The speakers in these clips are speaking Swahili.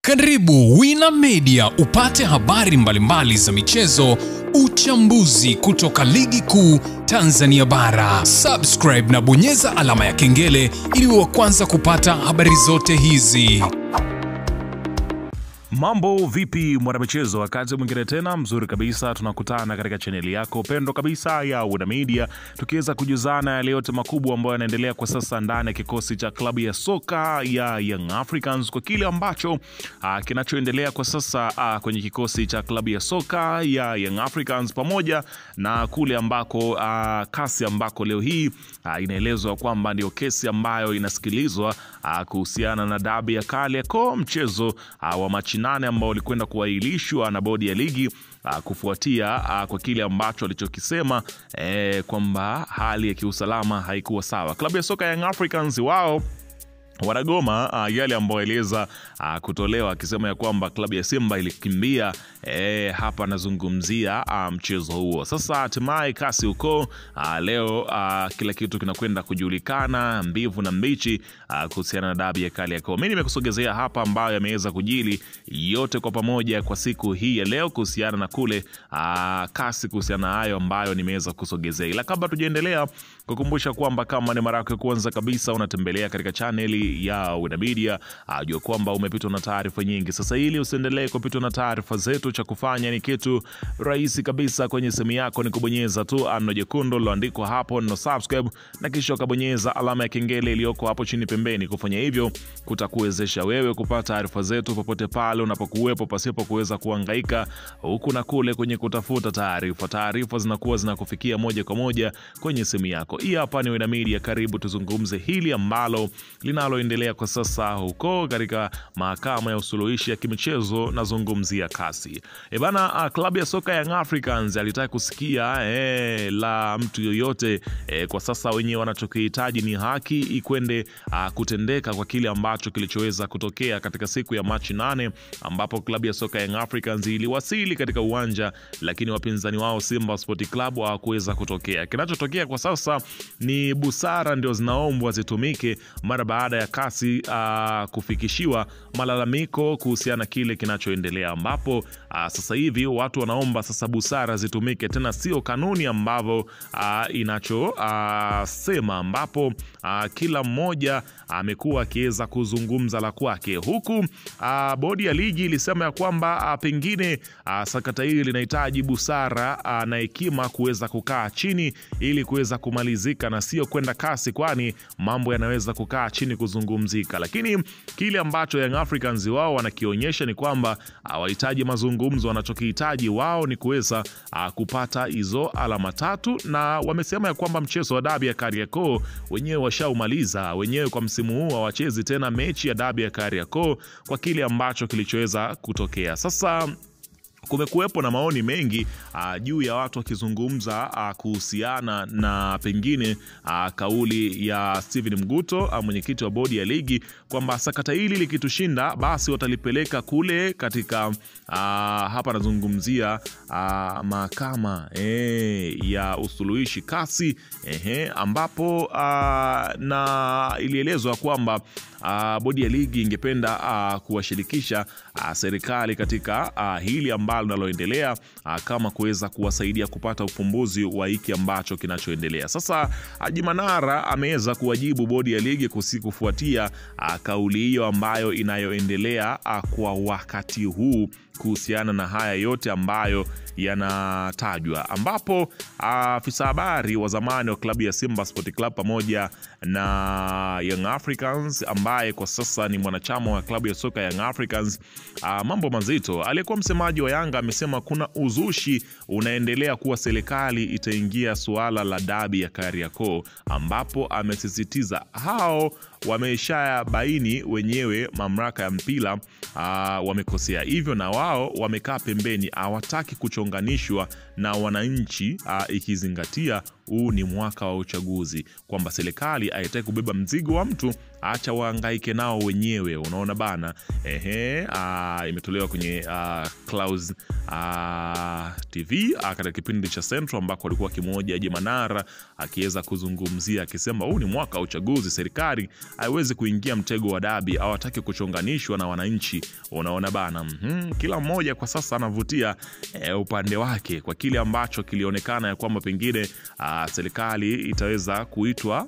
Karibu Wina Media upate habari mbalimbali za michezo, uchambuzi kutoka ligi kuu Tanzania bara. Subscribe na bonyeza alama ya kengele ili uwe wa kwanza kupata habari zote hizi. Mambo vipi mwanamichezo, wakati mwingine tena mzuri kabisa tunakutana katika chaneli yako pendo kabisa ya Wina Media, tukiweza kujuzana yale yote makubwa ambayo yanaendelea kwa sasa ndani ya kikosi cha klabu ya soka ya Young Africans, kwa kile ambacho kinachoendelea kwa sasa kwenye kikosi cha klabu ya soka ya Young Africans, pamoja na kule ambako kasi ambako leo hii inaelezwa kwamba ndio kesi ambayo inasikilizwa kuhusiana na dabi ya Kariakoo, mchezo wa Machi 8 ambao ulikwenda kuahirishwa na bodi ya ligi kufuatia kwa kile ambacho alichokisema kwamba hali ya kiusalama haikuwa sawa. Klabu ya soka Young Africans wao wanagoma yale ambayo eleza kutolewa, akisema ya kwamba klabu ya Simba ilikimbia hapa nazungumzia mchezo huo. Sasa hatimaye kasi huko leo kila kitu kinakwenda kujulikana mbivu na mbichi kuhusiana na dabi ya Kariakoo. Mimi nimekusogezea hapa ambayo yameweza kujili yote kwa pamoja kwa siku hii ya leo kuhusiana na kule kasi, kuhusiana na hayo ambayo nimeweza kusogezea. Ila kabla tujaendelea, kukumbusha kwamba kama ni mara yako ya kwanza kabisa unatembelea katika channel ya Wina Media, jua kwamba umepitwa na taarifa nyingi. Sasa ili usiendelee kupitwa na taarifa zetu, cha kufanya ni kitu rahisi kabisa. Kwenye simu yako ni kubonyeza tu neno jekundu liloandikwa hapo neno subscribe, na kisha ukabonyeza alama ya kengele iliyoko hapo chini pembeni. Kufanya hivyo kutakuwezesha wewe kupata taarifa zetu popote pale unapokuwepo, pasipo kuweza kuhangaika huku na kule kwenye kutafuta taarifa. Taarifa zinakuwa zinakufikia moja kwa moja kwenye simu yako. Hii hapa ni Wina Media, karibu tuzungumze hili ambalo linaloendelea kwa sasa huko katika mahakama ya usuluhishi ya kimichezo. Nazungumzia kasi. Bana, klabu ya soka Young Africans alitaka kusikia la mtu yoyote. Kwa sasa wenyewe wanachokihitaji ni haki ikwende kutendeka kwa kile ambacho kilichoweza kutokea katika siku ya Machi 8, ambapo klabu ya soka Young Africans iliwasili katika uwanja, lakini wapinzani wao Simba Sport Club hawakuweza kutokea. Kinachotokea kwa sasa ni busara ndio zinaombwa zitumike mara baada ya kasi kufikishiwa malalamiko kuhusiana na kile kinachoendelea, ambapo sasa hivi watu wanaomba sasa busara zitumike, tena sio kanuni ambavyo inachosema, ambapo kila mmoja amekuwa akiweza kuzungumza la kwake, huku bodi ya ligi ilisema ya kwamba pengine sakata hili linahitaji busara na hekima kuweza kukaa chini ili kuweza kumalizika na sio kwenda kasi, kwani mambo yanaweza kukaa chini kuzungumzika. Lakini kile ambacho Young Africans wao wanakionyesha ni kwamba hawahitaji mazungumzo, wanachokihitaji wao ni kuweza kupata hizo alama tatu, na wamesema ya kwamba mchezo wa dabi ya Kariakoo wenyewe washaumaliza. Wenyewe kwa msimu huu hawachezi tena mechi ya dabi ya Kariakoo kwa kile ambacho kilichoweza kutokea. Sasa kumekuwepo na maoni mengi juu ya watu wakizungumza kuhusiana na pengine kauli ya Steven Mguto, mwenyekiti wa bodi ya ligi, kwamba sakata hili likitushinda basi watalipeleka kule katika hapa nazungumzia mahakama ya usuluhishi kasi, ambapo na ilielezwa kwamba bodi ya ligi ingependa kuwashirikisha serikali katika hili ambalo linaloendelea, kama kuweza kuwasaidia kupata ufumbuzi wa hiki ambacho kinachoendelea. Sasa Haji Manara ameweza kuwajibu bodi ya ligi kufuatia kauli hiyo ambayo inayoendelea kwa wakati huu kuhusiana na haya yote ambayo yanatajwa, ambapo afisa habari wa zamani wa klabu ya Simba Sport Club pamoja na Young Africans ambaye kwa sasa ni mwanachama wa klabu ya soka Young Africans, mambo mazito. Aliyekuwa msemaji wa Yanga amesema kuna uzushi unaendelea kuwa serikali itaingia suala la dabi ya Kariakoo, ambapo amesisitiza hao wameshabaini wenyewe mamlaka ya mpira wamekosea, hivyo na wao wamekaa pembeni, hawataki kuchonganishwa na wananchi, ikizingatia huu ni mwaka wa uchaguzi, kwamba serikali haitaki kubeba mzigo wa mtu, acha wahangaike nao wenyewe. Unaona bana, imetolewa kwenye clause TV katika kipindi cha Central ambako alikuwa kimoja Manara akiweza kuzungumzia akisema huu ni mwaka wa uchaguzi, serikali haiwezi kuingia mtego wa dabi au hataki kuchonganishwa na wananchi. Unaona bana, kila mmoja kwa sasa anavutia upande wake kwa kile ambacho kilionekana ya kwamba pengine serikali itaweza kuitwa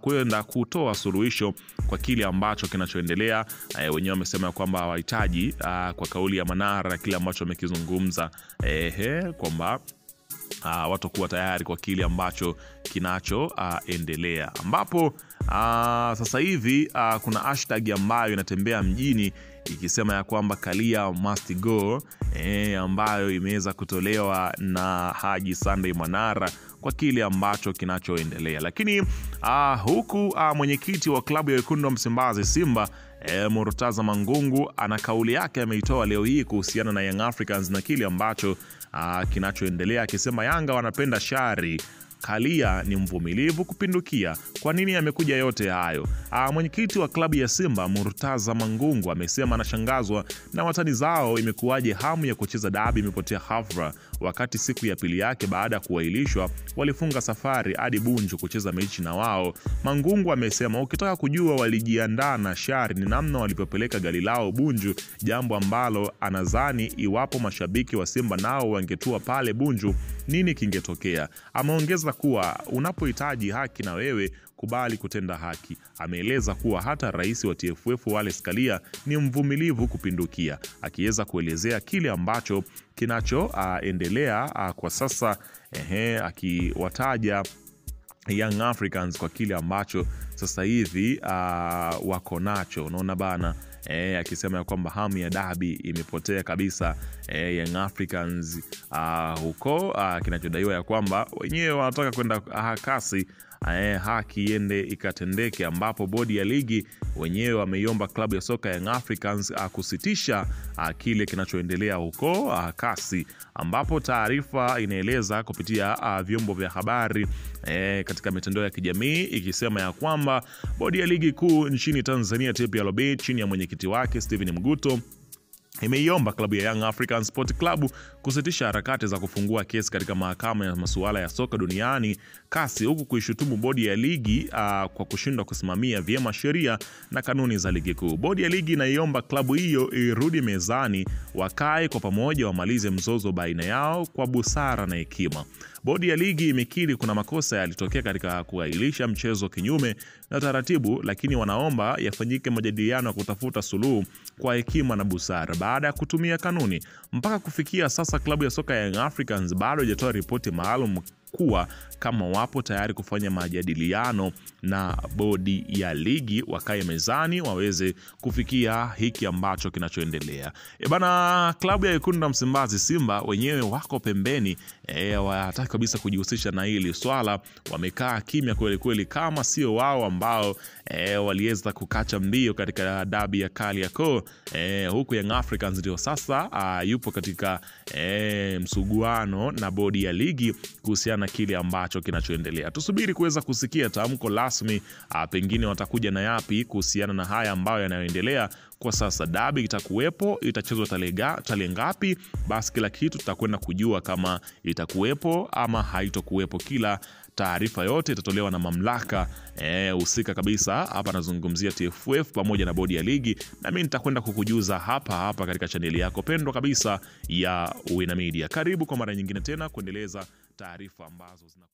kwenda kutoa suluhisho kwa kile ambacho kinachoendelea. Wenyewe wamesema kwamba hawahitaji kwa kauli ya Manara kile ambacho amekizungumza kwamba watakuwa tayari kwa kile ambacho kinachoendelea, ambapo sasa hivi kuna hashtag ambayo inatembea mjini ikisema ya kwamba Kalia must go, ambayo imeweza kutolewa na Haji Sunday Manara kwa kile ambacho kinachoendelea. Lakini huku mwenyekiti wa klabu ya Wekundu wa Msimbazi Simba Murtaza Mangungu ana kauli yake ameitoa leo hii kuhusiana na Young Africans na kile ambacho kinachoendelea, akisema Yanga wanapenda shari, Kalia ni mvumilivu kupindukia. Kwa nini amekuja yote hayo? Mwenyekiti wa klabu ya Simba Murtaza Mangungu amesema anashangazwa na watani zao, imekuwaje hamu ya kucheza dabi imepotea hafra, wakati siku ya pili yake baada ya kuahirishwa walifunga safari hadi Bunju kucheza mechi na wao. Mangungu amesema ukitaka kujua walijiandaa na shari ni namna walipopeleka gari lao Bunju, jambo ambalo anadhani iwapo mashabiki wa Simba nao wangetua pale Bunju nini kingetokea. Ameongeza kuwa unapohitaji haki na wewe kubali kutenda haki. Ameeleza kuwa hata rais wa TFF Wallace Karia ni mvumilivu kupindukia, akiweza kuelezea kile ambacho kinachoendelea kwa sasa, akiwataja Young Africans kwa kile ambacho sasa hivi wako nacho. Unaona bana, akisema ya kwamba hamu ya dabi imepotea kabisa. Young Africans huko kinachodaiwa ya kwamba wenyewe wanataka kwenda kasi haki iende ikatendeke, ambapo bodi ya ligi wenyewe wameiomba klabu ya soka Young Africans kusitisha kile kinachoendelea huko kasi, ambapo taarifa inaeleza kupitia vyombo vya habari katika mitandao ya kijamii ikisema ya kwamba bodi ya ligi kuu nchini Tanzania TPLB chini ya mwenyekiti wake Steven Mguto imeiomba klabu ya Young African Sport Club kusitisha harakati za kufungua kesi katika mahakama ya masuala ya soka duniani kasi, huku kuishutumu bodi ya ligi kwa kushindwa kusimamia vyema sheria na kanuni za ligi kuu. Bodi ya ligi inaiomba klabu hiyo irudi mezani, wakae kwa pamoja wamalize mzozo baina yao kwa busara na hekima. Bodi ya ligi imekiri kuna makosa yalitokea katika kuahirisha mchezo kinyume na taratibu, lakini wanaomba yafanyike majadiliano ya kutafuta suluhu kwa hekima na busara baada ya kutumia kanuni. Mpaka kufikia sasa klabu ya soka ya Young Africans bado haijatoa ripoti maalum kuwa kama wapo tayari kufanya majadiliano na bodi ya ligi, wakae mezani waweze kufikia hiki ambacho kinachoendelea. Bana, klabu ya Wekundu wa Msimbazi Simba wenyewe wako pembeni, hawataki kabisa kujihusisha na hili swala. Wamekaa kimya kweli kweli, kama sio wao ambao waliweza kukacha mbio katika dabi ya Kariakoo. Huku Young Africans ndio sasa yupo katika msuguano na bodi ya ligi kuhusiana na kile ambacho kinachoendelea. Tusubiri kuweza kusikia tamko rasmi, pengine watakuja na yapi kuhusiana na haya ambayo yanayoendelea. Kwa sasa dabi itakuwepo, itachezwa tarehe ngapi, basi kila kitu tutakwenda kujua kama itakuwepo ama haitokuwepo. Kila taarifa yote itatolewa na mamlaka husika kabisa. Hapa nazungumzia TFF pamoja na bodi ya ligi, na mimi nitakwenda kukujuza hapa katika chaneli yako pendwa kabisa ya Wina Media. Karibu kwa mara nyingine tena kuendeleza taarifa ambazo zinakuwa